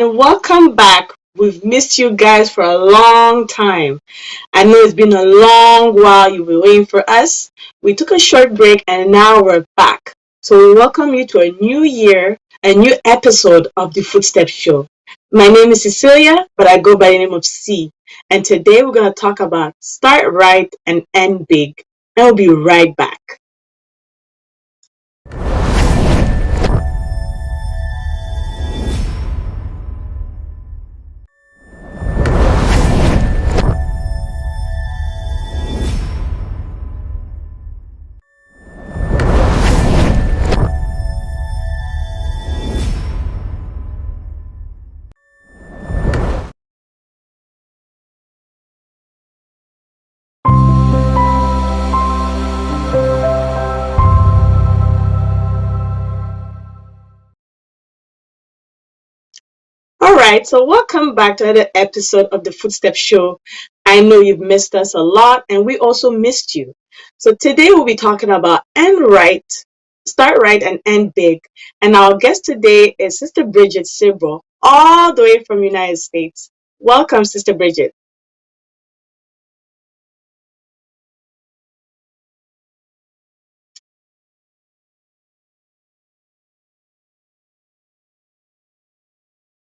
and welcome back. We've missed you guys for a long time. I know it's been a long while you've been waiting for us. We took a short break and now we're back. So we welcome you to a new year, a new episode of the Footstep Show. My name is Cecilia, but I go by the name of C. And today we're going to talk about start right and end big. And we'll be right back. All right, so welcome back to another episode of the Footstep Show. I know you've missed us a lot, and we also missed you. So today we'll be talking about end right, start right, and end big. And our guest today is Sister Bridget Sibro, all the way from United States. Welcome, Sister Bridget.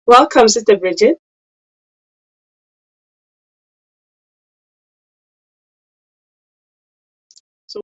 Welcome, Sister Bridget. So,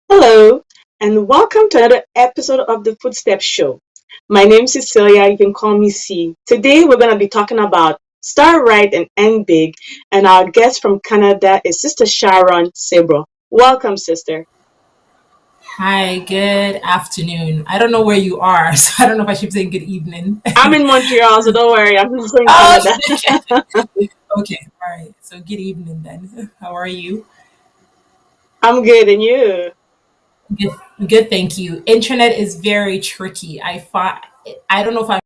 hello, and welcome to another episode of the Footstep Show. My name is Cecilia. You can call me C. Today, we're going to be talking about start right and end big. And our guest from Canada is Sister Sharon Sabro. Welcome, sister. Hi, good afternoon. I don't know where you are, so I don't know if I should say good evening. I'm in Montreal, so don't worry. I'm also in Oh, Canada. okay, all right. So good evening then. How are you? I'm good, and you? Good, good, thank you. Internet is very tricky. I don't know if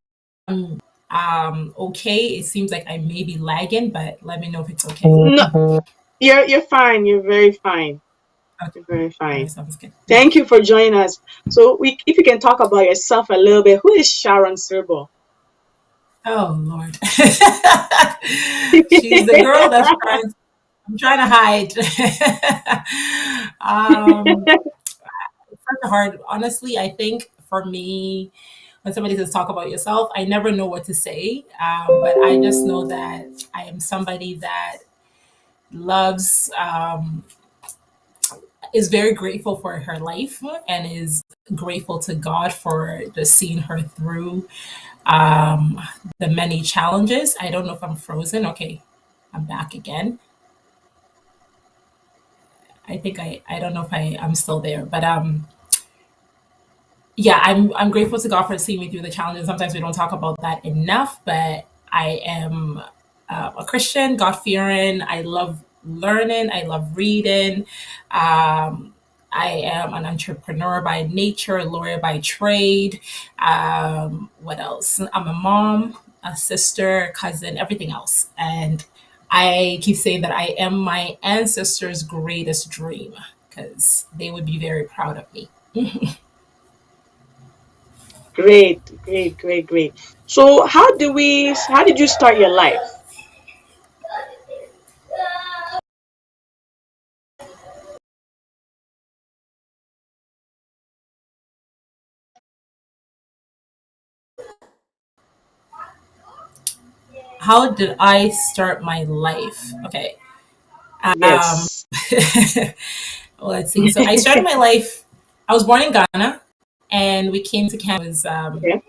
I'm okay. It seems like I may be lagging, but let me know if it's okay. No, you're fine. You're very fine. Okay. You're very All right, fine. sounds good. Thank you for joining us. So, if you can talk about yourself a little bit, who is Sharon Sirbo? Oh Lord. She's the girl that's trying I'm trying to hide. It's kind of hard. Honestly, I think for me, when somebody says talk about yourself, I never know what to say. But I just know that I am somebody that loves, is very grateful for her life and is grateful to God for just seeing her through um, the many challenges. I don't know if I'm frozen. Okay, I'm back again. I think I don't know if I'm still there, but yeah, I'm grateful to God for seeing me through the challenges. Sometimes we don't talk about that enough, but I am a Christian, God fearing. I love learning. I love reading. I am an entrepreneur by nature, a lawyer by trade. What else? I'm a mom, a sister, cousin, everything else. And I keep saying that I am my ancestors' greatest dream because they would be very proud of me. Great, great, great, great. So how did you start your life? How did I start my life? Okay. Um, Yes. let's see. So I started my life. I was born in Ghana, and we came to Canada. I was Okay.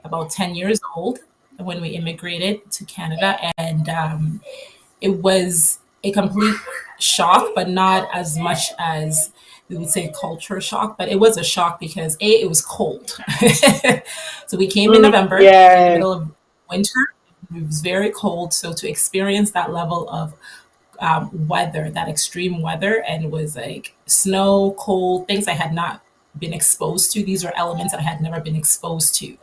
about 10 years old when we immigrated to Canada, and it was a complete shock, but not as much as we would say culture shock. But it was a shock because it was cold. So we came in November in the Yeah. middle of winter. It was very cold. So to experience that level of weather, that extreme weather, and it was like snow, cold, things I had not been exposed to. These are elements that I had never been exposed to.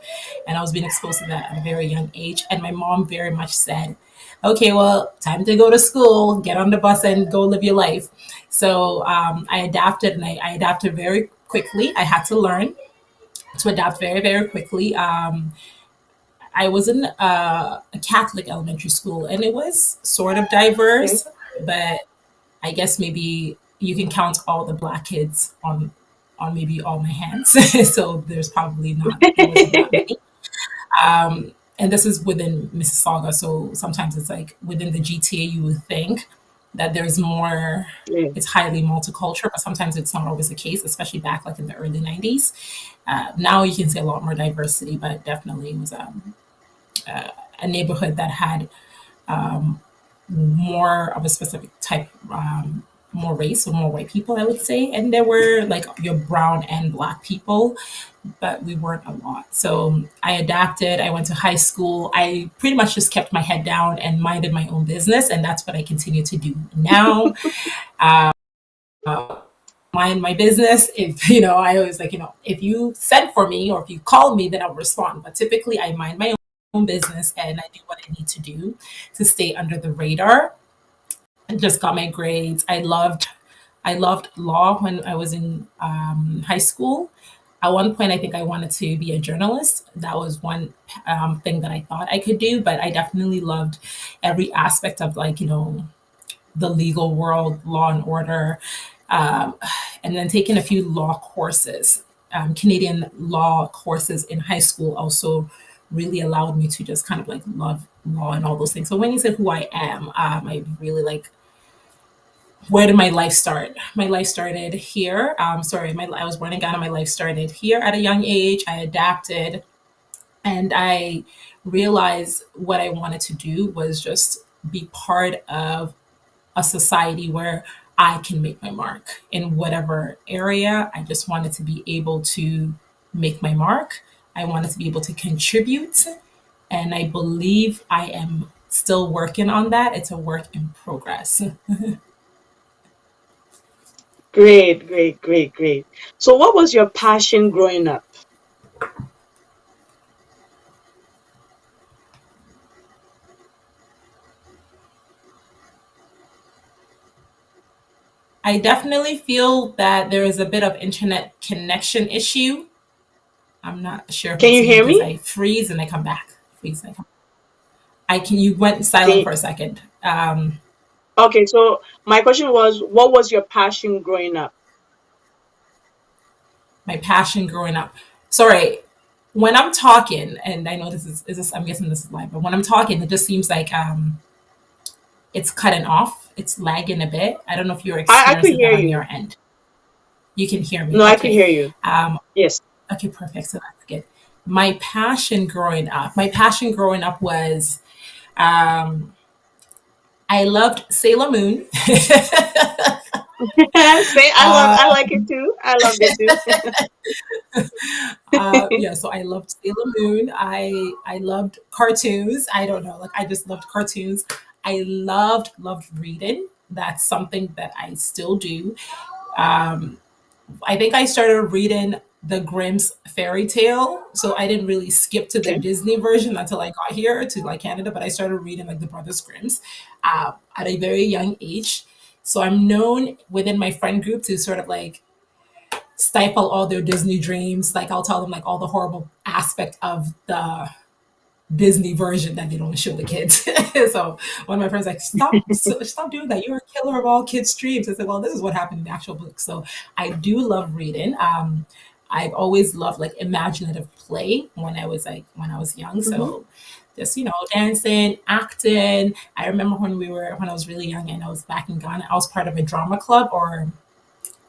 And I was being exposed to that at a very young age. And my mom very much said, okay, well, time to go to school, get on the bus and go live your life. So I adapted and I adapted very quickly. I had to learn to adapt very, very quickly. I was in a Catholic elementary school and it was sort of Okay. diverse, but I guess maybe you can count all the black kids on maybe all my hands. So there wasn't that many. And this is within Mississauga, so sometimes it's like within the GTA you would think that there's more. Yeah. It's highly multicultural, but sometimes it's not always the case, especially back like in the early '90s. Now you can see a lot more diversity, but definitely it was a neighborhood that had more of a specific type, more race or more white people, I would say. And there were like your brown and black people, but we weren't a lot. So I adapted. I went to high school. I pretty much just kept my head down and minded my own business. And that's what I continue to do now. Mind my business. If, I always like, if you send for me or if you call me, then I'll respond. But typically I mind my own business and I do what I need to do to stay under the radar. I just got my grades. I loved law when I was in high school. At one point, I think I wanted to be a journalist. That was one thing that I thought I could do, but I definitely loved every aspect of like the legal world, law and order, um, and then taking a few law courses. Canadian law courses in high school also really allowed me to just kind of like love law and all those things. So when you said who I am, I really like where did my life start? My life started here. Sorry, I was born in Ghana. My life started here at a young age. I adapted and I realized what I wanted to do was just be part of a society where I can make my mark in whatever area. I just wanted to be able to make my mark. I wanted to be able to contribute. And I believe I am still working on that. It's a work in progress. Great, great, great, great. So what was your passion growing up? I definitely feel that there is a bit of internet connection issue. I'm not sure if Can it's you me hear because me? I freeze and I come back. Freeze and I come. I can. You went Can silent you, for a second. okay, so my question was, what was your passion growing up? My passion growing up. Sorry, when I'm talking, and I know this is this. I'm guessing this is live, but when I'm talking, it just seems like it's cutting off. It's lagging a bit. I don't know if you're I could experiencing that hear on you. your end. You can hear me. No, I could Okay. hear you. Um, Yes. okay, perfect. So that's good. My passion growing up was um, I loved Sailor Moon. Say, I like it too. I loved it too. Yeah, so I loved Sailor Moon. I loved cartoons. I don't know, like I just loved cartoons. I loved reading. That's something that I still do. Um, I think I started reading the Grimm's fairy tale, so I didn't really skip to the Okay. Disney version until I got here to like Canada. But I started reading like the Brothers Grimm's at a very young age. So I'm known within my friend group to sort of like stifle all their Disney dreams. Like I'll tell them like all the horrible aspect of the Disney version that they don't show the kids. So one of my friends like, stop doing that. You're a killer of all kids' dreams. I said, well, this is what happened in the actual book. So I do love reading. I've always loved like imaginative play when I was young. Hmm. So just dancing, acting. I remember when I was really young and I was back in Ghana. I was part of a drama club, or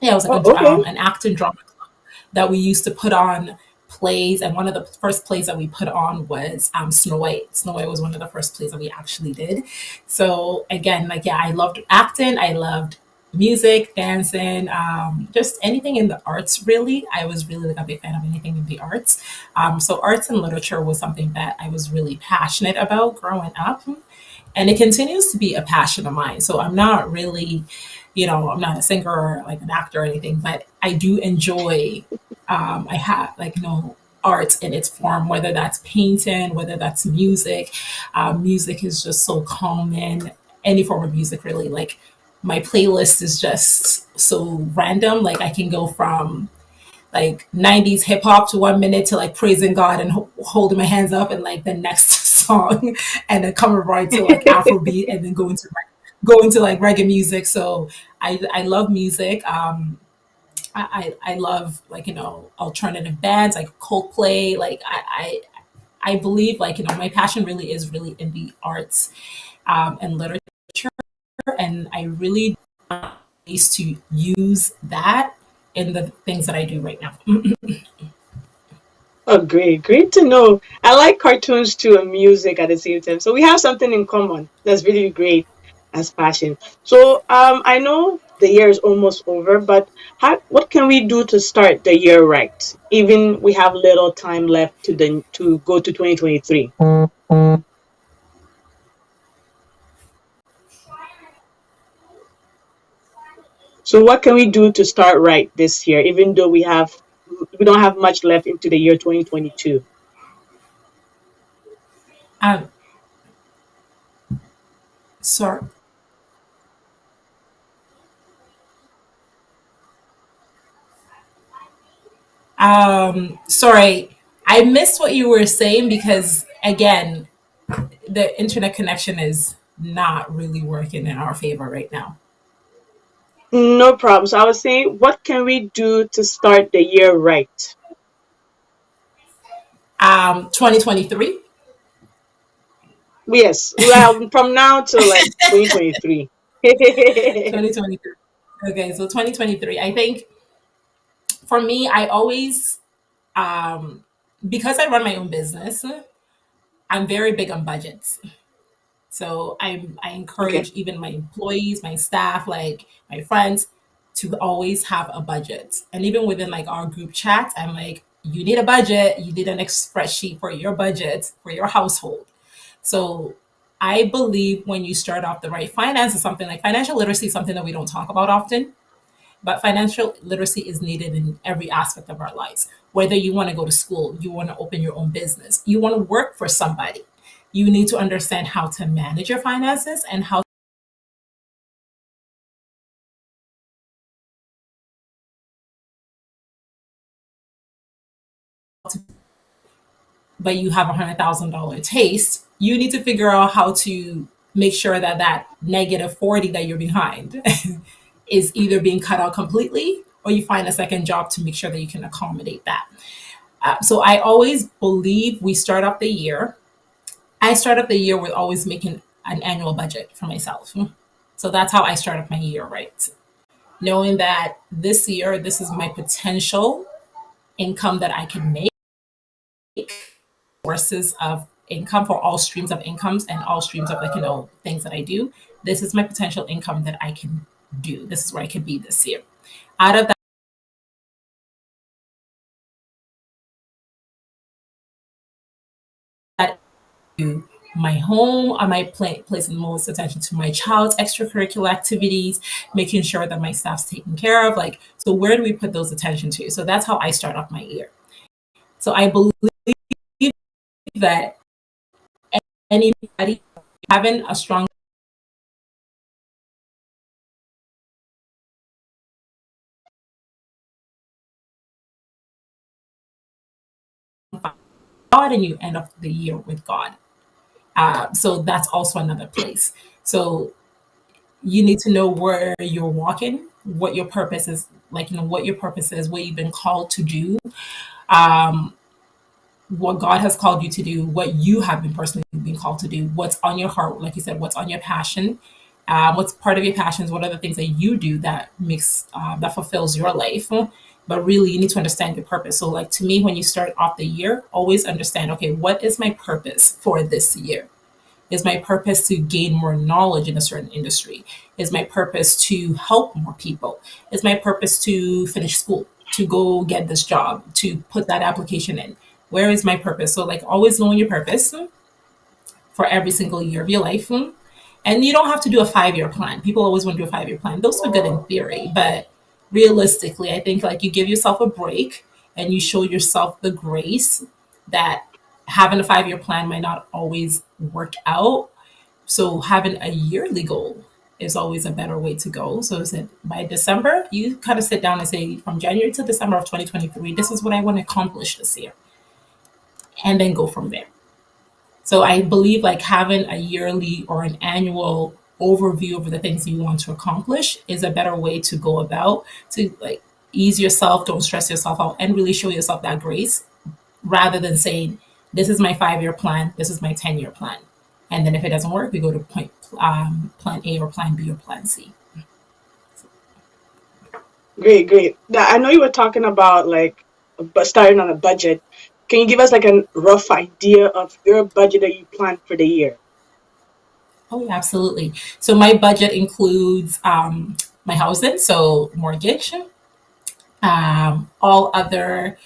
yeah, it was like Oh, okay. an acting drama that we used to put on plays, and one of the first plays that we put on was Snow White. Snow White was one of the first plays that we actually did. So again, like yeah, I loved acting, I loved music, dancing, just anything in the arts. Really, I was really like a big fan of anything in the arts. So arts and literature was something that I was really passionate about growing up, and it continues to be a passion of mine. So I'm not really, I'm not a singer or like an actor or anything, but I do enjoy. I have like art in its form, whether that's painting, whether that's music. Music is just so calming. Any form of music, really. Like my playlist is just so random. Like I can go from like 90s hip hop to 1 minute to like praising God and holding my hands up and like the next song, and then coming right to like Afrobeat, and then go into like reggae music. So I love music. I love like alternative bands like Coldplay. Like I believe like my passion really is really in the arts and literature, and I really used to use that in the things that I do right now. Oh, great. Great to know. I like cartoons too and music at the same time. So we have something in common. That's really great as passion. So I know the year is almost over, but what can we do to start the year right? Even we have little time left to go to 2023. So what can we do to start right this year, even though we don't have much left into the year 2022? Um, sorry. Sorry, I missed what you were saying because again, the internet connection is not really working in our favor right now. No problem. So I was saying, what can we do to start the year right? 2023. Yes, well, from now to like 2023. 2023. Okay, so 2023. I think for me, I always, because I run my own business, I'm very big on budgets. So I Okay. encourage even my employees, my staff, like my friends, to always have a budget. And even within like our group chat, I'm like, you need a budget, you need an spreadsheet for your budget for your household. So I believe when you start off the right finance is something like financial literacy is something that we don't talk about often. But financial literacy is needed in every aspect of our lives. Whether you want to go to school, you want to open your own business, you want to work for somebody, you need to understand how to manage your finances and how, but you have $100,000 taste, you need to figure out how to make sure that that negative 40 that you're behind is either being cut out completely, or you find a second job to make sure that you can accommodate that. So I always believe we start off the year I start up the year with always making an annual budget for myself. So that's how I start up my year, right? Knowing that this year, this is my potential income that I can make, sources of income for all streams of incomes and all streams of things that I do. This is my potential income that I can do. This is where I could be this year. Out of that, to my home, I might place the most attention to my child's extracurricular activities, making sure that my staff's taken care of. Like, so where do we put those attention to? So that's how I start off my year. So I believe that anybody having a strong God, and you end up the year with God. So that's also another place. So you need to know where you're walking, what your purpose is, like, what your purpose is, what you've been called to do, um, what God has called you to do, what you have been personally been called to do, what's on your heart, like you said, what's on your passion, what's part of your passions, what are the things that you do that makes that fulfills your life. But really, you need to understand your purpose. So, like to me, when you start off the year, always understand, okay, what is my purpose for this year? Is my purpose to gain more knowledge in a certain industry? Is my purpose to help more people? Is my purpose to finish school, to go get this job, to put that application in? Where is my purpose? So, like, always knowing your purpose for every single year of your life. And you don't have to do a 5 year plan. People always want to do a 5 year plan. Those are good in theory, but realistically, I think like you give yourself a break and you show yourself the grace that having a 5 year plan might not always work out. So having a yearly goal is always a better way to go. So is it by December, you kind of sit down and say, from January to December of 2023, this is what I want to accomplish this year, and then go from there. So I believe like having a yearly or an annual overview of the things you want to accomplish is a better way to go about to like ease yourself, don't stress yourself out, and really show yourself that grace rather than saying, this is my 5 year plan, this is my 10 year plan. And then if it doesn't work, we go to plan A or plan B or plan C. Great, great. I know you were talking about like but starting on a budget. Can you give us like a rough idea of your budget that you plan for the year? Oh, yeah, absolutely. So my budget includes my housing, so mortgage, all other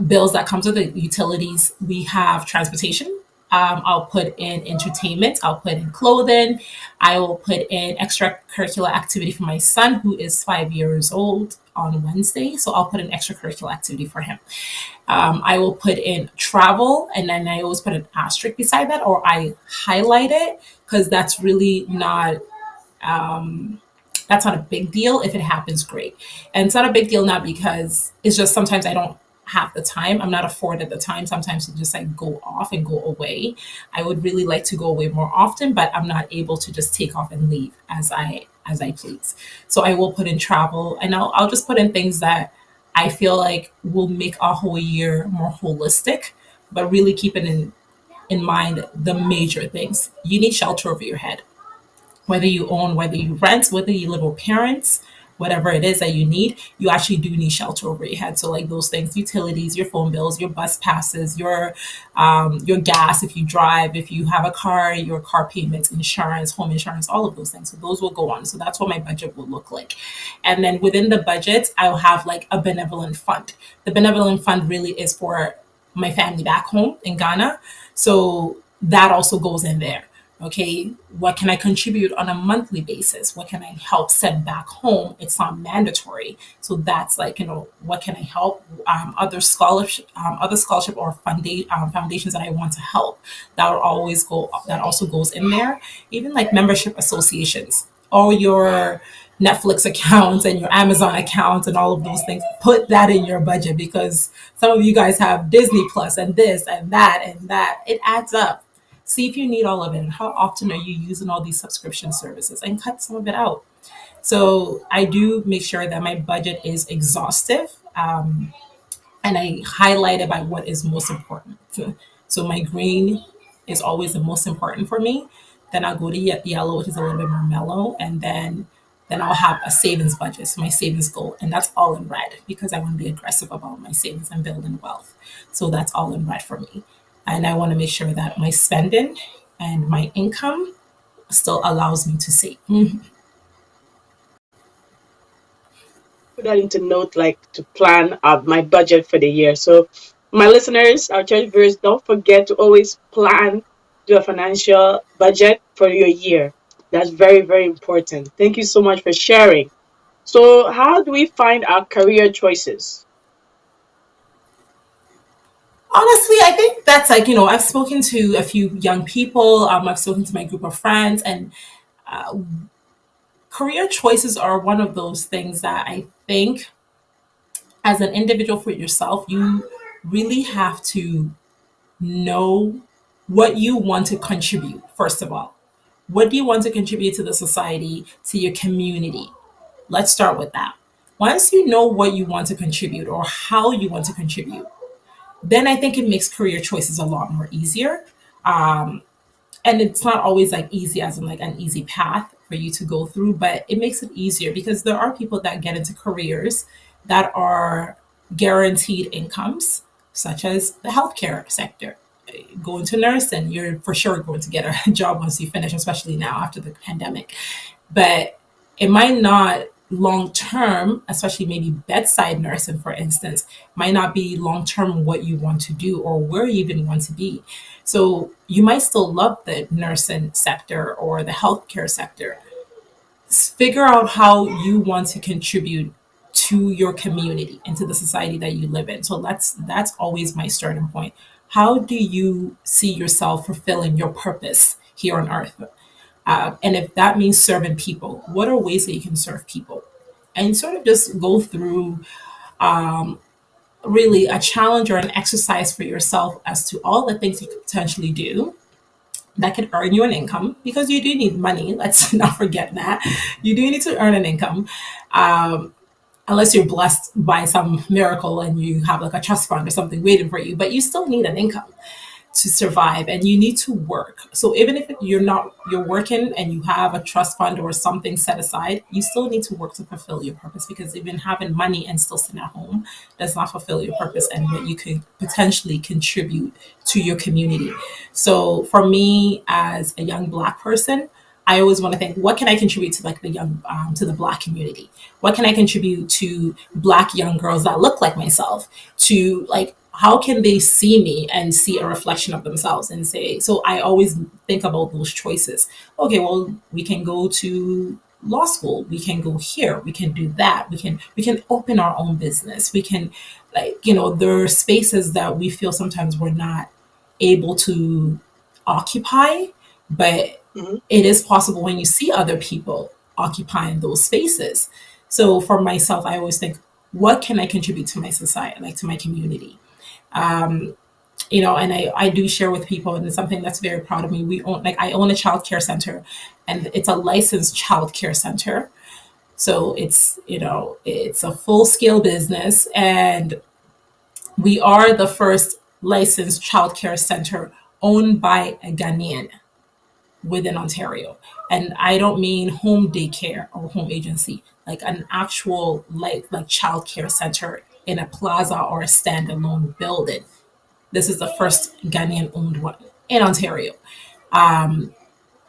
bills that comes with the utilities. We have transportation. I'll put in entertainment. I'll put in clothing. I will put in extracurricular activity for my son, who is 5 years old on Wednesday. So I'll put in extracurricular activity for him. I will put in travel, and then I always put an asterisk beside that, or I highlight it because that's not a big deal. If it happens, great. And it's not a big deal not because it's just sometimes I don't have the time. I'm not afforded the time sometimes to just like go off and go away. I would really like to go away more often, but I'm not able to just take off and leave as I please. So I will put in travel, and I'll just put in things that I feel like will make our whole year more holistic, but really keeping in mind the major things. You need shelter over your head, whether you own, whether you rent, whether you live with parents, whatever it is that you need, you actually do need shelter over your head. So like those things, utilities, your phone bills, your bus passes, your gas if you drive, if you have a car, your car payments, insurance, home insurance, all of those things. So those will go on. So that's what my budget will look like. And then within the budget, I'll have like a benevolent fund. The benevolent fund really is for my family back home in Ghana. So that also goes in there. Okay, what can I contribute on a monthly basis? What can I help send back home? It's not mandatory. So that's like, what can I help? Other scholarship or foundations that I want to help. That also goes in there. Even like membership associations, all your Netflix accounts and your Amazon accounts and all of those things. Put that in your budget because some of you guys have Disney Plus and this and that and that. It adds up. See if you need all of it and how often are you using all these subscription services and cut some of it out. So I do make sure that my budget is exhaustive, and I highlight it by what is most important. So my green is always the most important for me. Then I'll go to yellow, which is a little bit more mellow, and then I'll have a savings budget, so my savings goal, and that's all in red because I want to be aggressive about my savings and building wealth. So that's all in red for me, and I want to make sure that my spending and my income still allows me to save. put that into note, like to plan my budget for the year. So, my listeners, our church viewers, don't forget to always plan, do a financial budget for your year. That's very, very important. Thank you so much for sharing. So, how do we find our career choices? Honestly, I think that's like, I've spoken to a few young people, I've spoken to my group of friends, and career choices are one of those things that I think as an individual for yourself, you really have to know what you want to contribute, first of all. What do you want to contribute to the society, to your community? Let's start with that. Once you know what you want to contribute or how you want to contribute, then I think it makes career choices a lot more easier. And it's not always like easy as in like an easy path for you to go through, but it makes it easier because there are people that get into careers that are guaranteed incomes, such as the healthcare sector. Go into nursing, you're for sure going to get a job once you finish, especially now after the pandemic. But it might not long term, especially maybe bedside nursing, for instance, might not be long term what you want to do or where you even want to be. So you might still love the nursing sector or the healthcare sector. Figure out how you want to contribute to your community and to the society that you live in. So that's always my starting point. How do you see yourself fulfilling your purpose here on earth? And if that means serving people, what are ways that you can serve people? And sort of just go through really a challenge or an exercise for yourself as to all the things you could potentially do that could earn you an income because you do need money. Let's not forget that. You do need to earn an income. Unless you're blessed by some miracle and you have like a trust fund or something waiting for you, but you still need an income to survive and you need to work. So even if you're working and you have a trust fund or something set aside, you still need to work to fulfill your purpose because even having money and still sitting at home does not fulfill your purpose and what you could potentially contribute to your community. So for me as a young black person, I always want to think, what can I contribute to like the young, to the black community? What can I contribute to black young girls that look like myself? To like, how can they see me and see a reflection of themselves and say, so I always think about those choices. Okay, well, we can go to law school, we can go here, we can do that, we can open our own business, we can like, there are spaces that we feel sometimes we're not able to occupy, but Mhm. it is possible when you see other people occupying those spaces. So for myself, I always think, what can I contribute to my society, like to my community? And I do share with people, and it's something that's very proud of me. I own a child care center, and it's a licensed child care center. So it's a full scale business, and we are the first licensed child care center owned by a Ghanaian within Ontario. And I don't mean home daycare or home agency, like an actual like child care center in a plaza or a standalone building. This is the first Ghanaian owned one in Ontario.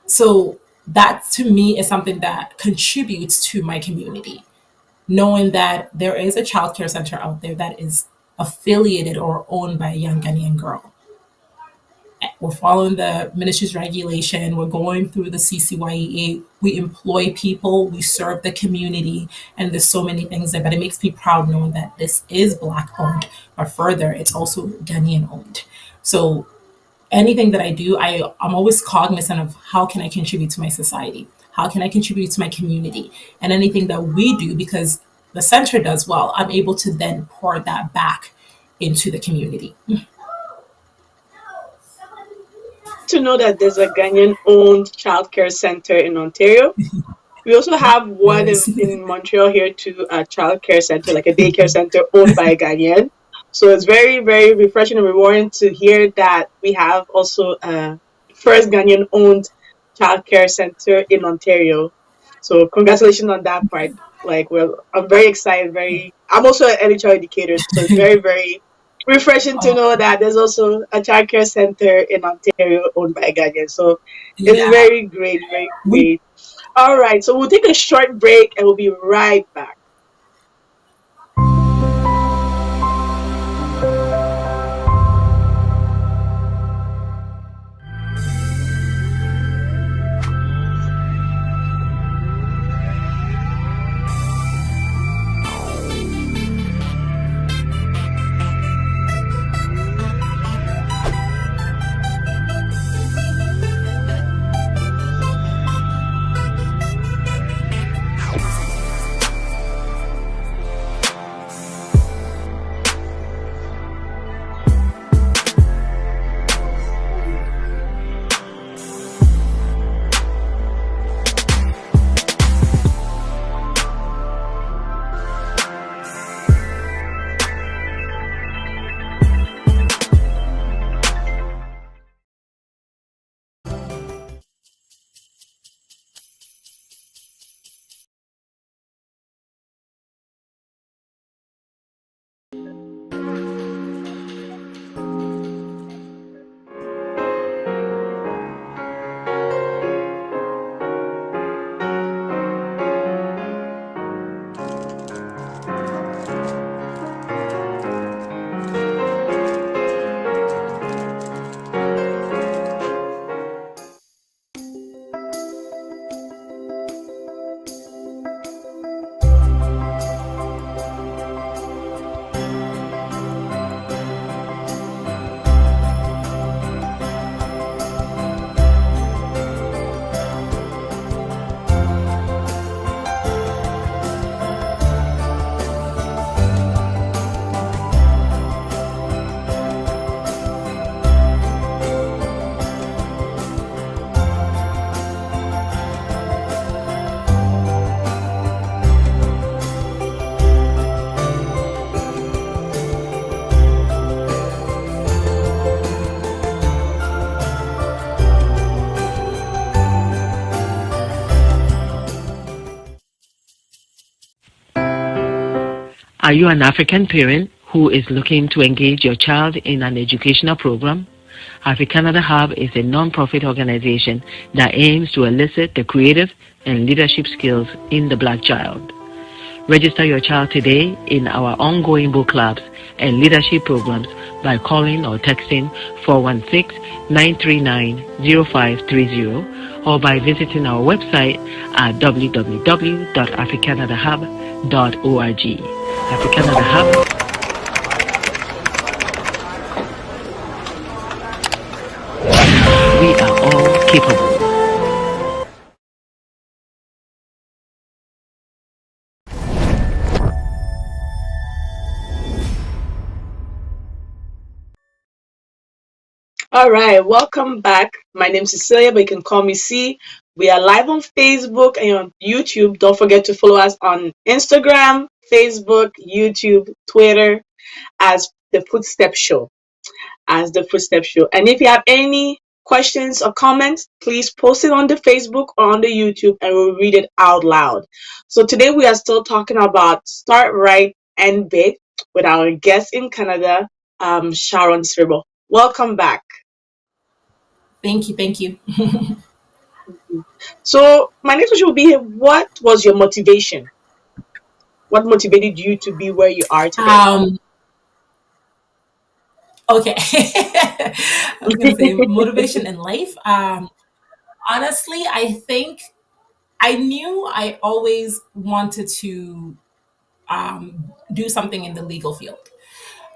So that to me is something that contributes to my community, knowing that there is a childcare center out there that is affiliated or owned by a young Ghanaian girl. We're following the ministry's regulation. We're going through the CCYEA. We employ people. We serve the community. And there's so many things there. But it makes me proud knowing that this is Black owned. But further, it's also Ghanaian owned. So anything that I do, I'm always cognizant of how can I contribute to my society? How can I contribute to my community? And anything that we do, because the center does well, I'm able to then pour that back into the community. To know that there's a Ghanaian owned childcare center in Ontario. We also have one Yes. in Montreal here too, a childcare center, like a daycare center owned by a Ghanaian. So it's very, very refreshing and rewarding to hear that we have also a first Ghanaian owned childcare center in Ontario. So congratulations on that part. Like, well, I'm very excited. I'm also an early child educator, so it's very, very refreshing to know that there's also a childcare center in Ontario owned by a Ghanaian. So it's Yeah. very great, very We great. All right, so we'll take a short break and we'll be right back. Are you an African parent who is looking to engage your child in an educational program? AfriCanada Hub is a non-profit organization that aims to elicit the creative and leadership skills in the Black child. Register your child today in our ongoing book clubs and leadership programs by calling or texting 416-939-0530 or by visiting our website at www.africanadahub.org. Africanada Hub, we are all capable. All right, welcome back. My name is Cecilia, but you can call me C. We are live on Facebook and on YouTube. Don't forget to follow us on Instagram, Facebook, YouTube, Twitter as the Footstep Show. As the Footstep Show. And if you have any questions or comments, please post it on the Facebook or on the YouTube and we'll read it out loud. So today we are still talking about Start Right and Big with our guest in Canada, SHARON SIRIBOE. Welcome back. Thank you. Thank you. So my next question will be, what was your motivation? What motivated you to be where you are today? Um, okay. I was going to say motivation in life. Honestly, I think I knew I always wanted to do something in the legal field.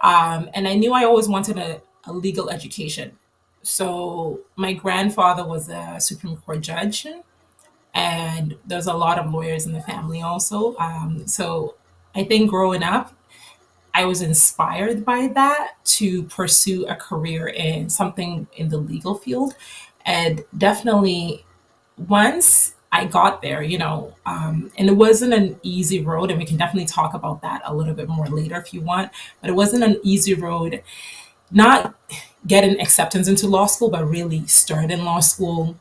And I knew I always wanted a legal education. So my grandfather was a Supreme Court judge, and there's a lot of lawyers in the family also. So I think growing up, I was inspired by that to pursue a career in something in the legal field. And definitely once I got there, and it wasn't an easy road, and we can definitely talk about that a little bit more later if you want, but it wasn't an easy road, not getting acceptance into law school, but really starting law school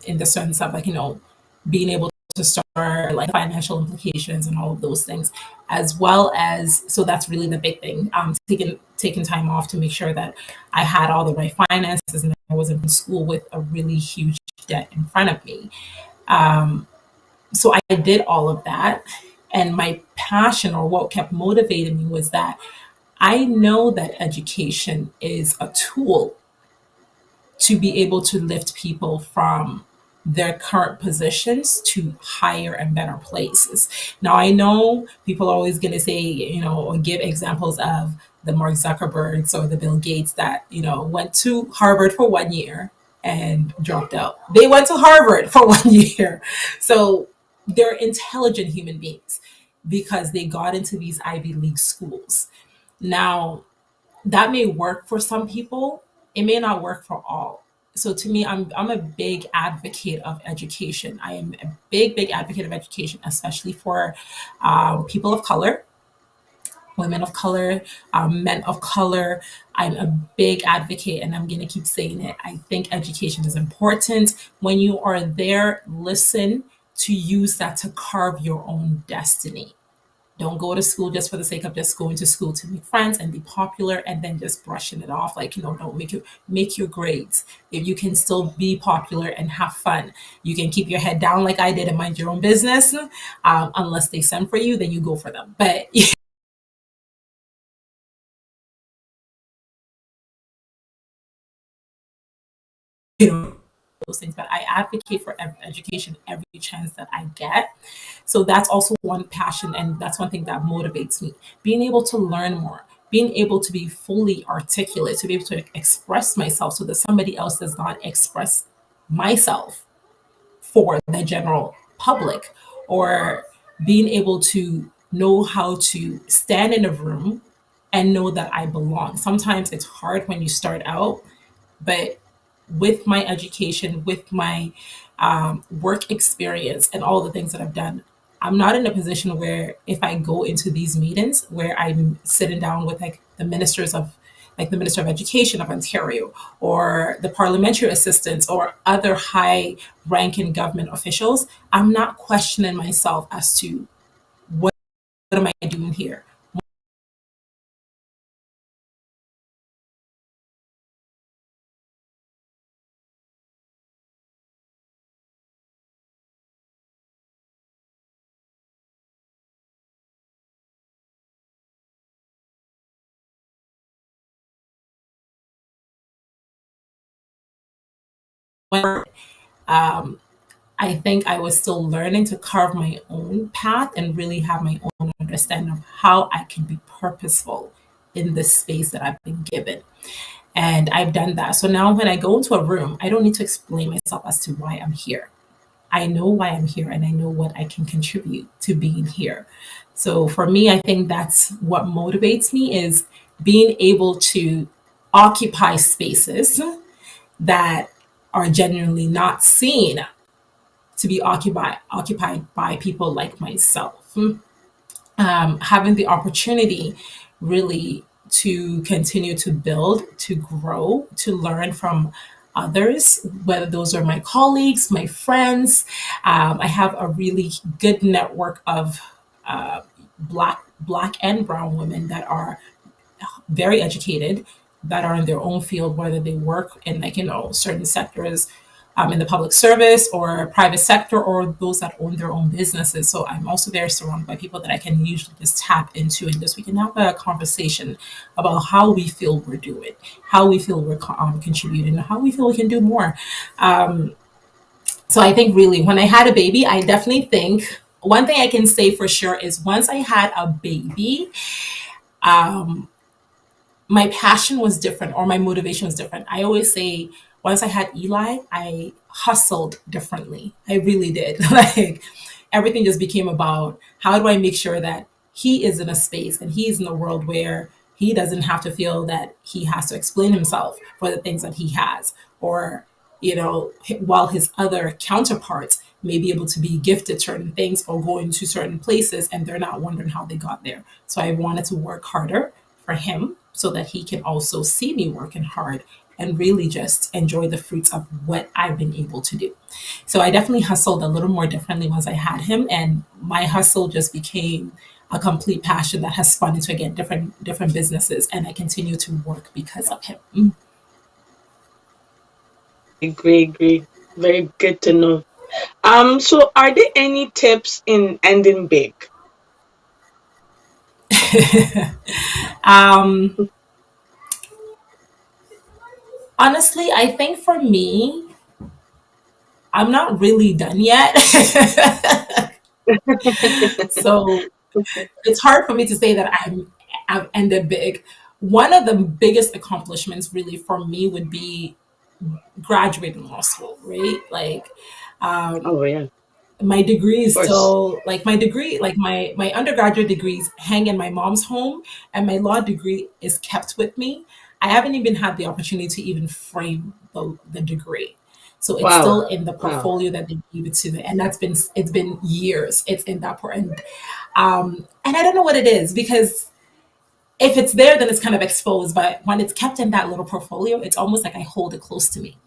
in the sense of like, being able to start like financial implications and all of those things, as well as, so that's really the big thing, taking time off to make sure that I had all the right finances and I wasn't in school with a really huge debt in front of me. So I did all of that. And my passion, or what kept motivating me, was that I know that education is a tool to be able to lift people from their current positions to higher and better places. Now, I know people are always going to say, or give examples of the Mark Zuckerbergs or the Bill Gates that, went to Harvard for 1 year and dropped out. They went to Harvard for 1 year. So they're intelligent human beings because they got into these Ivy League schools. Now, that may work for some people, it may not work for all. So to me, I'm a big advocate of education. I am a big advocate of education, especially for people of color, women of color, men of color. I'm a big advocate, and I'm going to keep saying it. I think education is important. When you are there, listen to use that to carve your own destiny. Don't go to school just for the sake of just going to school to make friends and be popular and then just brushing it off. Like, don't make your grades. If you can still be popular and have fun, you can keep your head down like I did and mind your own business. Unless they send for you, then you go for them. But those things. But I advocate for education every chance that I get. So that's also one passion, and that's one thing that motivates me. Being able to learn more, being able to be fully articulate, to be able to express myself so that somebody else does not express myself for the general public, or being able to know how to stand in a room and know that I belong. Sometimes it's hard when you start out, but with my education, with my work experience, and all the things that I've done, I'm not in a position where if I go into these meetings where I'm sitting down with like the Minister of Education of Ontario, or the parliamentary assistants, or other high ranking government officials, I'm not questioning myself as to what am I doing here? Um, I think I was still learning to carve my own path and really have my own understanding of how I can be purposeful in the space that I've been given. And I've done that. So now when I go into a room, I don't need to explain myself as to why I'm here. I know why I'm here and I know what I can contribute to being here. So for me, I think that's what motivates me is being able to occupy spaces that are genuinely not seen to be occupied by people like myself. Having the opportunity really to continue to build, to grow, to learn from others, whether those are my colleagues, my friends. I have a really good network of black and brown women that are very educated, that are in their own field, whether they work in certain sectors, in the public service or private sector, or those that own their own businesses. So I'm also very surrounded by people that I can usually just tap into, and just we can have a conversation about how we feel we're doing, how we feel we're contributing, how we feel we can do more. So I think really when I had a baby, I definitely think one thing I can say for sure is once I had a baby, um, my passion was different or my motivation was different. I always say once I had Eli, I hustled differently. I really did. Like everything just became about how do I make sure that he is in a space and he is in a world where he doesn't have to feel that he has to explain himself for the things that he has, or while his other counterparts may be able to be gifted certain things or go into certain places and they're not wondering how they got there. So I wanted to work harder for him so that he can also see me working hard and really just enjoy the fruits of what I've been able to do. So I definitely hustled a little more differently once I had him, and my hustle just became a complete passion that has spun into again different businesses, and I continue to work because of him. Great, great. Very good to know. So are there any tips in ending big? um, Honestly, I think for me, I'm not really done yet. So it's hard for me to say that I've ended big. One of the biggest accomplishments really for me would be graduating law school, right? Like Oh yeah, my degree of is course. still like my degree, like my undergraduate degrees hang in my mom's home, and my law degree is kept with me. I haven't even had the opportunity to even frame the degree. So it's Wow, still in the wow. portfolio that they gave it to me, and it's been years. It's in that part, and I don't know what it is because if it's there, then it's kind of exposed. But when it's kept in that little portfolio, it's almost like I hold it close to me,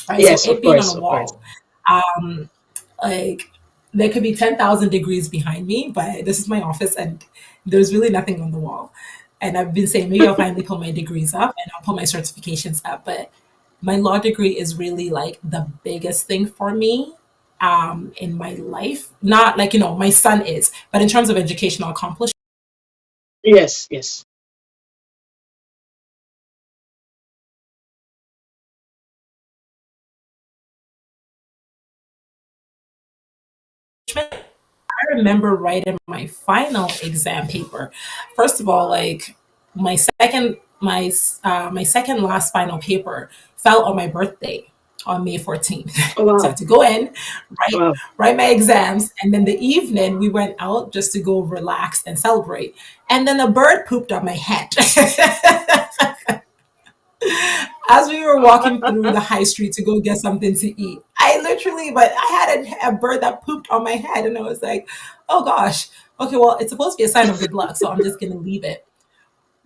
right? So Yes, it of being on a course, of course. wall, like there could be 10,000 degrees behind me, but this is my office and there's really nothing on the wall. And I've been saying maybe I'll finally put my degrees up and I'll put my certifications up. But my law degree is really like the biggest thing for me in my life. Not like, my son is, but in terms of educational accomplishment, Yes, yes. I remember writing my final exam paper. First of all, like my second my second last final paper fell on my birthday on May 14th. Oh So I wow, had to go in, write wow. write my exams, and then the evening we went out just to go relax and celebrate. And then a bird pooped on my head. As we were walking through the high street to go get something to eat, but I had a bird that pooped on my head, and I was like, oh gosh, okay, well, it's supposed to be a sign of good luck, so I'm just gonna leave it.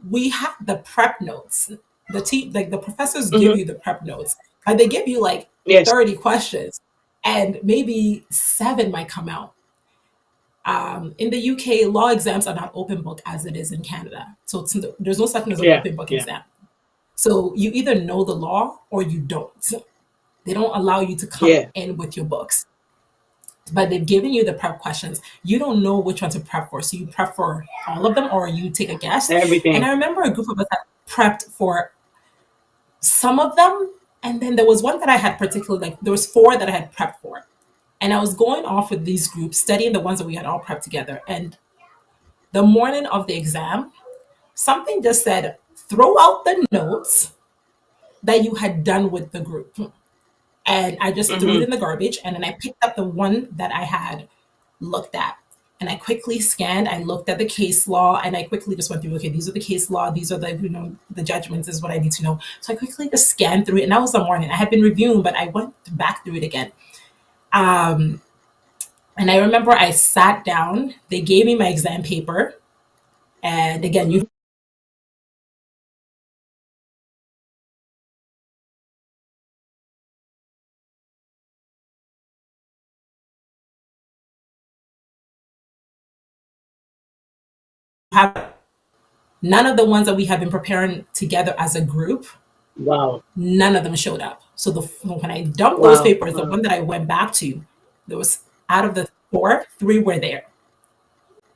We have the prep notes. Like the professors give Hmm. you the prep notes, and they give you like Yes. 30 questions, and maybe seven might come out. In the UK, law exams are not open book as it is in Canada. So there's no such thing as an Yeah. open book Yeah. exam. So you either know the law or you don't. They don't allow you to come Yeah. in with your books, but they've given you the prep questions. You don't know which one to prep for. So you prep for all of them or you take a guess. And Everything. I remember a group of us that prepped for some of them. And then there was one that I had particularly, like, there was four that I had prepped for. And I was going off with these groups, studying the ones that we had all prepped together. And the morning of the exam, something just said, throw out the notes that you had done with the group. And I just threw it Mm-hmm. in the garbage. And then I picked up the one that I had looked at. And I quickly scanned, I looked at the case law, and I quickly just went through, okay, these are the case law, these are the, the judgments, this is what I need to know. So I quickly just scanned through it. And that was the morning. I had been reviewing, but I went back through it again. Um, and I remember I sat down, they gave me my exam paper. And again, you Mm-hmm. have none of the ones that we have been preparing together as a group, Wow. none of them showed up. So when I dumped those Wow. papers, the Wow. one that I went back to, there was out of the four, three were there.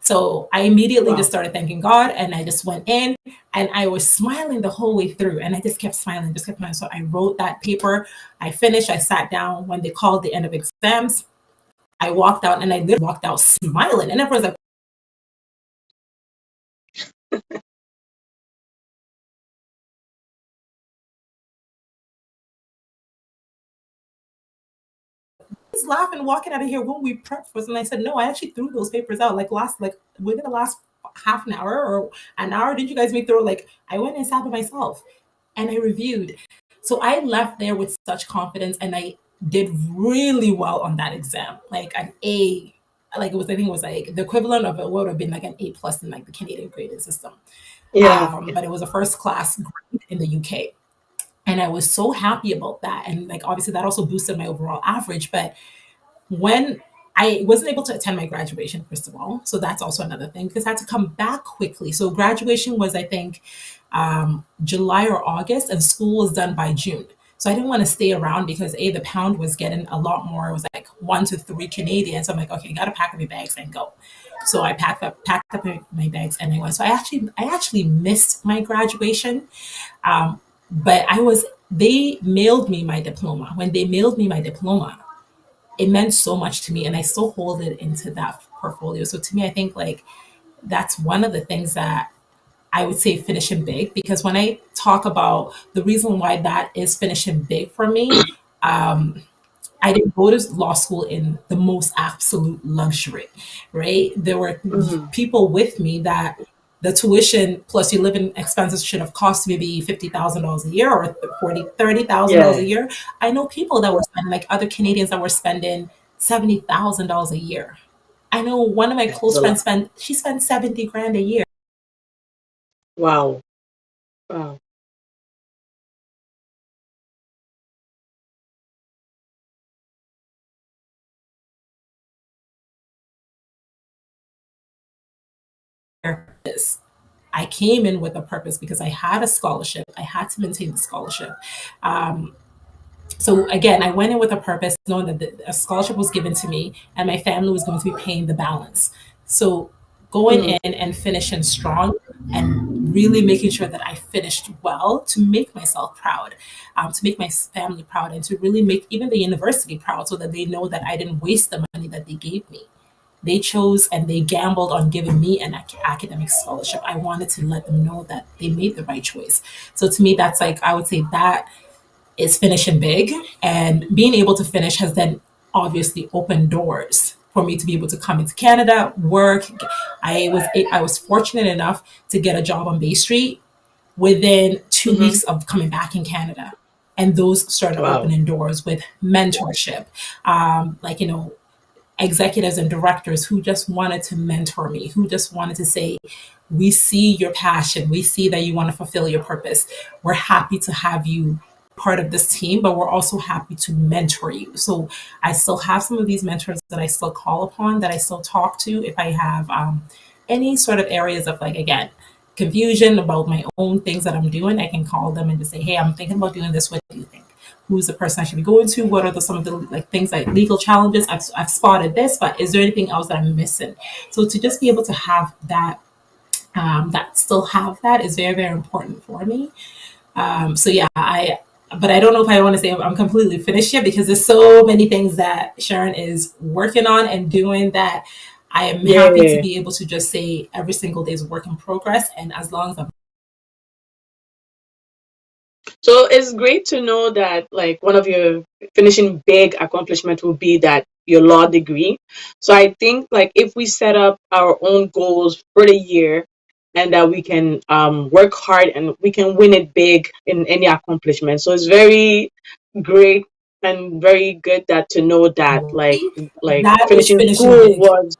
So I immediately just Wow. started thanking God and I just went in and I was smiling the whole way through and I just kept smiling, just kept smiling. So I wrote that paper, I finished, I sat down. When they called the end of exams, I walked out and I literally walked out smiling. And everyone's like, who's laughing walking out of here when we prepped for this? And I said, no, I actually threw those papers out like within the last half an hour or an hour. Did you guys make through? Like I went and sat by myself and I reviewed. So I left there with such confidence and I did really well on that exam. Like an A, like it was, I think it was like the equivalent of it would have been like an A plus in like the Canadian grading system. Yeah. But it was a first class grade in the UK. And I was so happy about that. And like obviously that also boosted my overall average. But when I wasn't able to attend my graduation, first of all. So that's also another thing because I had to come back quickly. So graduation was, I think, July or August, and school was done by June. So I didn't want to stay around because the pound was getting a lot more. It was like 1 to 3 Canadian. So I'm like, okay, I got to pack up my bags and go. So I packed up my bags and I went. So I actually missed my graduation, but they mailed me my diploma. When they mailed me my diploma, it meant so much to me and I still hold it into that portfolio. So to me, I think like that's one of the things that I would say finishing big, because when I talk about the reason why that is finishing big for me, I didn't go to law school in the most absolute luxury, right? There were Mm-hmm. people with me that the tuition plus your living expenses should have cost maybe $50,000 a year or 30,000 dollars a Yeah. year. I know people that were spending, like other Canadians that were spending $70,000 a year. I know one of my It's close a lot. friends she spent 70 grand a year. Wow. Wow. I came in with a purpose because I had a scholarship. I had to maintain the scholarship. Um, so again, I went in with a purpose, knowing that a scholarship was given to me and my family was going to be paying the balance. So going Mm. in and finishing strong and really making sure that I finished well to make myself proud, to make my family proud, and to really make even the university proud so that they know that I didn't waste the money that they gave me. They chose and they gambled on giving me an academic scholarship. I wanted to let them know that they made the right choice. So to me, that's like, I would say that is finishing big. And being able to finish has then obviously opened doors for me to be able to come into Canada, work. I was fortunate enough to get a job on Bay Street within two Mm-hmm. weeks of coming back in Canada. And those started Wow. opening doors with mentorship, like, executives and directors who just wanted to mentor me, who just wanted to say, we see your passion, we see that you want to fulfill your purpose. We're happy to have you part of this team, but we're also happy to mentor you. So I still have some of these mentors that I still call upon, that I still talk to if I have any sort of areas of, like, again, confusion about my own things that I'm doing. I can call them and just say, hey, I'm thinking about doing this. What do you think? Who's the person I should be going to? What are some of the, like, things like legal challenges? I've spotted this, but is there anything else that I'm missing? So to just be able to have that, that still have that is very, very important for me. So yeah, but I don't know if I want to say I'm completely finished yet, because there's so many things that Sharon is working on and doing that I am happy to Yeah. be able to just say every single day is a work in progress. And as long as I'm So it's great to know that, like, one of your finishing big accomplishment will be that your law degree. So I think, like, if we set up our own goals for the year, and that we can work hard and we can win it big in any accomplishment. So it's very great and very good that to know that, like that is finishing finishing school big. was,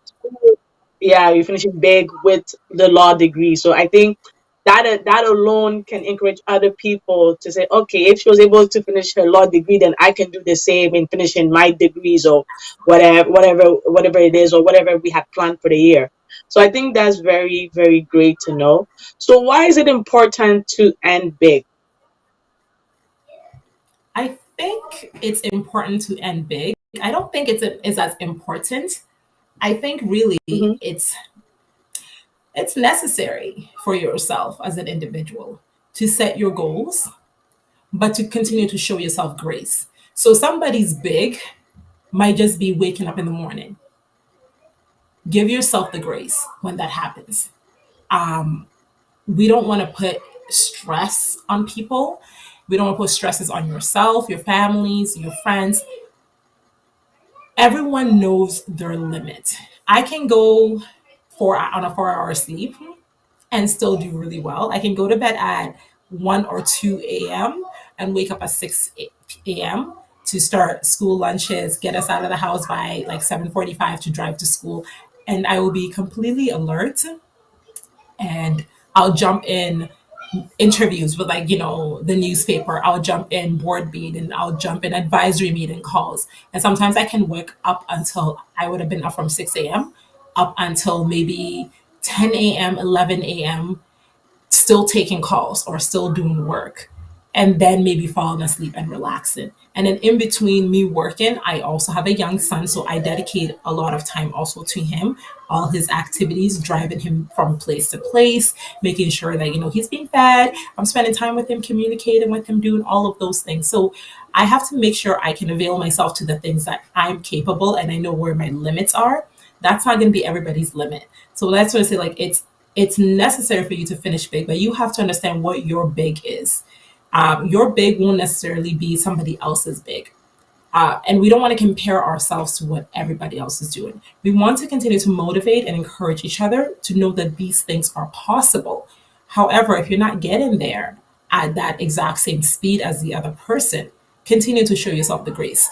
yeah, you're finishing big with the law degree. So I think that alone can encourage other people to say, okay, if she was able to finish her law degree, then I can do the same in finishing my degrees, or whatever it is, or whatever we had planned for the year. So I think that's very, very great to know. So why is it important to end big? I think it's important to end big. I don't think it's as important. I think really Hmm. it's necessary for yourself as an individual to set your goals, but to continue to show yourself grace. So somebody's big might just be waking up in the morning. Give yourself the grace when that happens. We don't want to put stress on people. We don't want to put stresses on yourself, your families, your friends. Everyone knows their limit. I can go on a 4 hour sleep and still do really well. I can go to bed at 1 or 2 a.m. and wake up at 6 a.m. to start school lunches, get us out of the house by like 7:45 to drive to school. And I will be completely alert, and I'll jump in interviews with, like, the newspaper. I'll jump in board meeting, and I'll jump in advisory meeting calls. And sometimes I can work up until, I would have been up from 6 a.m. up until maybe 10 a.m., 11 a.m., still taking calls or still doing work, and then maybe falling asleep and relaxing. And then in between me working, I also have a young son, so I dedicate a lot of time also to him, all his activities, driving him from place to place, making sure that he's being fed. I'm spending time with him, communicating with him, doing all of those things. So I have to make sure I can avail myself to the things that I'm capable, and I know where my limits are. That's not going to be everybody's limit. So that's what I say, like, it's necessary for you to finish big, but you have to understand what your big is. Your big won't necessarily be somebody else's big. And we don't want to compare ourselves to what everybody else is doing. We want to continue to motivate and encourage each other to know that these things are possible. However, if you're not getting there at that exact same speed as the other person, continue to show yourself the grace.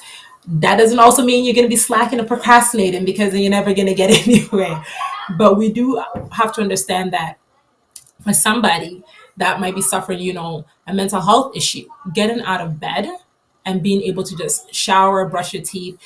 That doesn't also mean you're going to be slacking or procrastinating, because then you're never going to get anywhere. But we do have to understand that for somebody that might be suffering, a mental health issue, getting out of bed and being able to just shower, brush your teeth,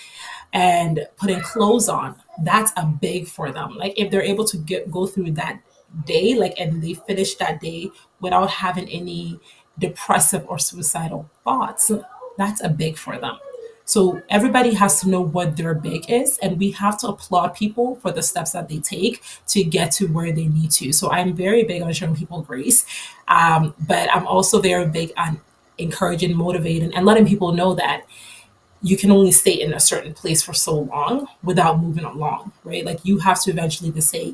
and putting clothes on, that's a big for them. Like, if they're able to go through that day, like, and they finish that day without having any depressive or suicidal thoughts, that's a big for them. So everybody has to know what their big is, and we have to applaud people for the steps that they take to get to where they need to. So I'm very big on showing people grace, but I'm also very big on encouraging, motivating, and letting people know that you can only stay in a certain place for so long without moving along, right? Like, you have to eventually to say,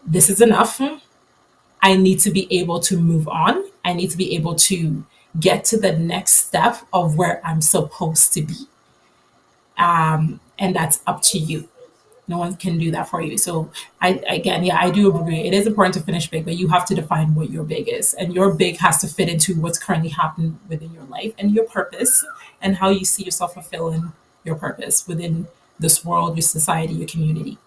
this is enough. I need to be able to move on. I need to be able to get to the next step of where I'm supposed to be. And that's up to you. No one can do that for you. So again, yeah, I do agree. It is important to finish big, but you have to define what your big is. And your big has to fit into what's currently happening within your life and your purpose, and how you see yourself fulfilling your purpose within this world, your society, your community.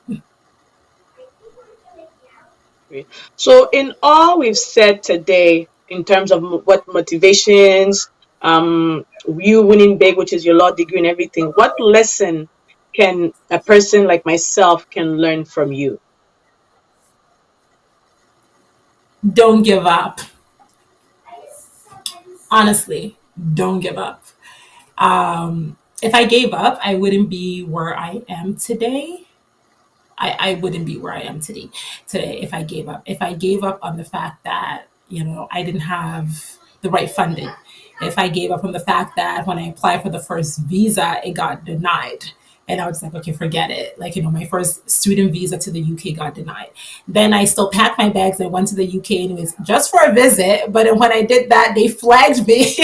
So, in all we've said today, in terms of what motivations, you winning big, which is your law degree and everything, what lesson can a person like myself can learn from you? Don't give up. Honestly, don't give up. If I gave up, I wouldn't be where I am today. I wouldn't be where I am today if I gave up. If I gave up on the fact that, I didn't have the right funding. If I gave up on the fact that when I applied for the first visa, it got denied. And I was like, okay, forget it. Like, my first student visa to the UK got denied. Then I still packed my bags and went to the UK anyways, just for a visit. But when I did that, they flagged me.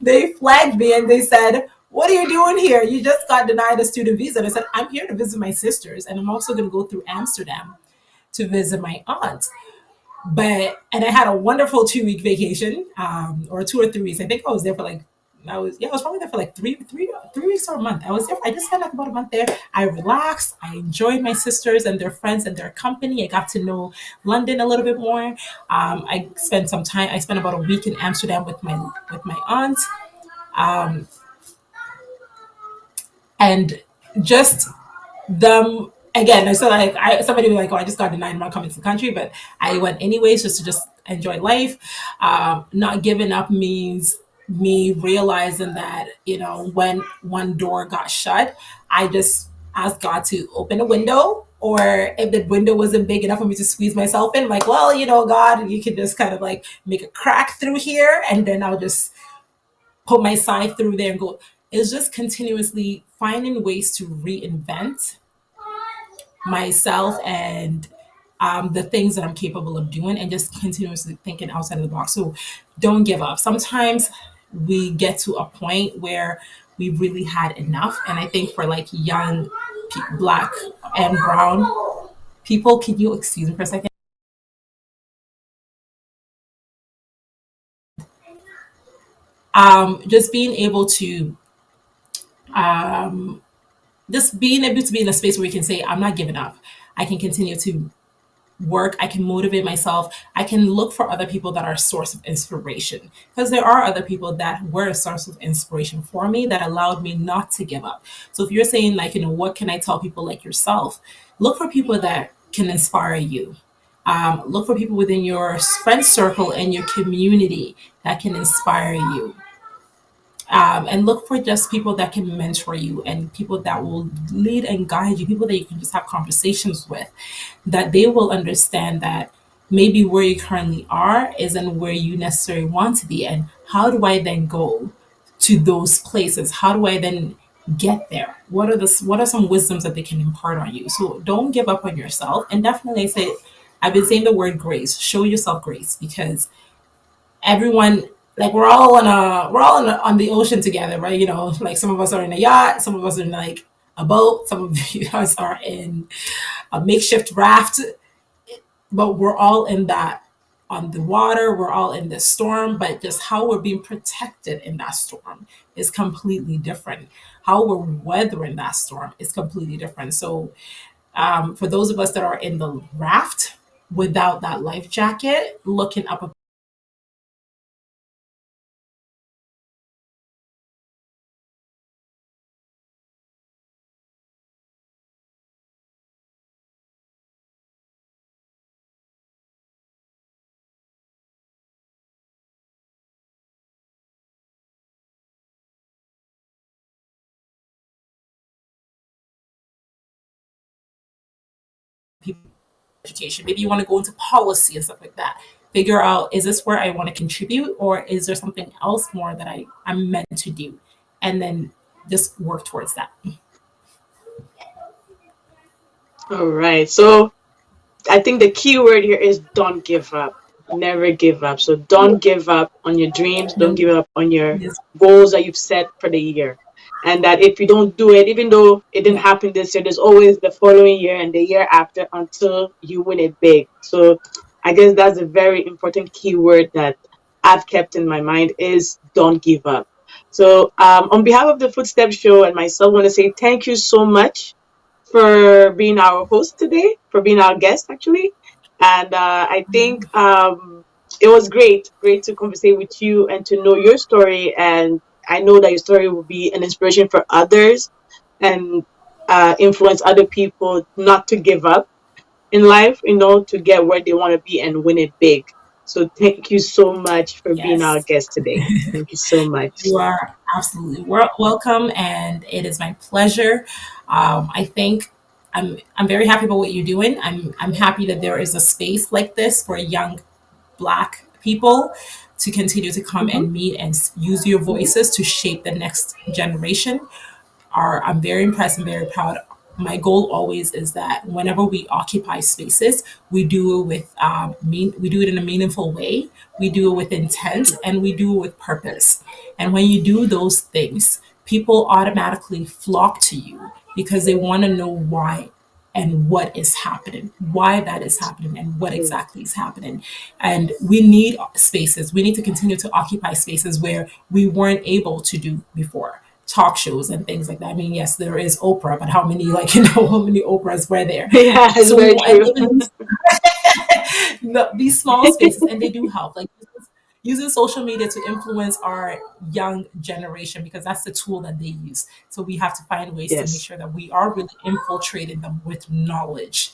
They flagged me and they said, what are you doing here? You just got denied a student visa. And I said, I'm here to visit my sisters. And I'm also going to go through Amsterdam to visit my aunt. And I had a wonderful 2 week vacation, or 2 or 3 weeks. I think I was there for I was probably there for like 3 weeks or a month. I just spent like about a month there. I relaxed. I enjoyed my sisters and their friends and their company. I got to know London a little bit more. I spent about a week in Amsterdam with my aunt. Um, and just them again. So like somebody was like, "Oh, I just got denied. I'm not coming to the country," but I went anyways just to enjoy life. Not giving up means me realizing that when one door got shut, I just asked God to open a window. Or if the window wasn't big enough for me to squeeze myself in, like, well, God, you can just kind of like make a crack through here, and then I'll just put my side through there and go. It's just continuously finding ways to reinvent myself and the things that I'm capable of doing, and just continuously thinking outside of the box. So don't give up. Sometimes we get to a point where we really had enough. And I think for like young Black and brown people, can you excuse me for a second? Just being able to um, just being able to be in a space where you can say, I'm not giving up. I can continue to work. I can motivate myself. I can look for other people that are a source of inspiration, because there are other people that were a source of inspiration for me that allowed me not to give up. So if you're saying like, what can I tell people like yourself? Look for people that can inspire you. Look for people within your friend circle and your community that can inspire you. And look for just people that can mentor you and people that will lead and guide you, people that you can just have conversations with, that they will understand that maybe where you currently are isn't where you necessarily want to be. And how do I then go to those places? How do I then get there? What are some wisdoms that they can impart on you? So don't give up on yourself. And definitely I've been saying the word grace. Show yourself grace, because everyone, like, on the ocean together, right? Like some of us are in a yacht, some of us are in like a boat, some of us are in a makeshift raft, but we're all in that, on the water, we're all in this storm, but just how we're being protected in that storm is completely different. How we're weathering that storm is completely different. So for those of us that are in the raft without that life jacket, looking up people education, maybe you want to go into policy and stuff like that. Figure out, is this where I want to contribute, or is there something else more that I'm meant to do? And then just work towards that. All right. So I think the key word here is don't give up. Never give up. So don't give up on your dreams. Don't No, give up on your yes, goals that you've set for the year. And that if you don't do it, even though it didn't yeah. happen this year, there's always the following year and the year after until you win it big. So I guess that's a very important key word that I've kept in my mind is don't give up. So on behalf of the Footstep Show and myself, I want to say thank you so much for being our host today, for being our guest actually. And I think It was great to conversate with you and to know your story. And I know that your story will be an inspiration for others and influence other people not to give up in life, to get where they want to be and win it big. So thank you so much for being our Yes. guest today. Thank you so much. You are absolutely welcome, and it is my pleasure. I think I'm very happy about what you're doing. I'm happy that there is a space like this for young Black people to continue to come Hmm. and meet and use your voices to shape the next generation. I'm very impressed and very proud. My goal always is that whenever we occupy spaces, we do it with we do it in a meaningful way. We do it with intent and we do it with purpose. And when you do those things, people automatically flock to you because they want to know why and what is happening, why that is happening, and what True. exactly is happening. And we need spaces. We need to continue to occupy spaces where we weren't able to do before. Talk shows and things like that. I mean, yes, there is Oprah, but how many, like, how many Oprahs were there? Yeah, it's So we very want, and true. even these small spaces, and they do help. Like using social media to influence our young generation because that's the tool that they use. So we have to find ways to make Yes. sure that we are really infiltrating them with knowledge.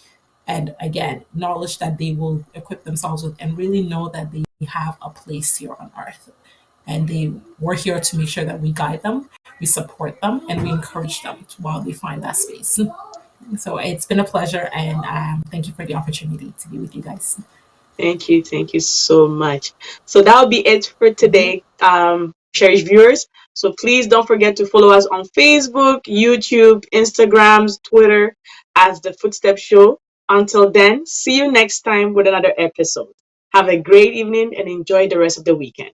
And again, knowledge that they will equip themselves with and really know that they have a place here on earth. And we're here to make sure that we guide them, we support them, and we encourage them while they find that space. So it's been a pleasure, and thank you for the opportunity to be with you guys. Thank you. Thank you so much. So that'll be it for Mhm. today, cherished viewers. So please don't forget to follow us on Facebook, YouTube, Instagrams, Twitter as the Footstep Show. Until then, see you next time with another episode. Have a great evening and enjoy the rest of the weekend.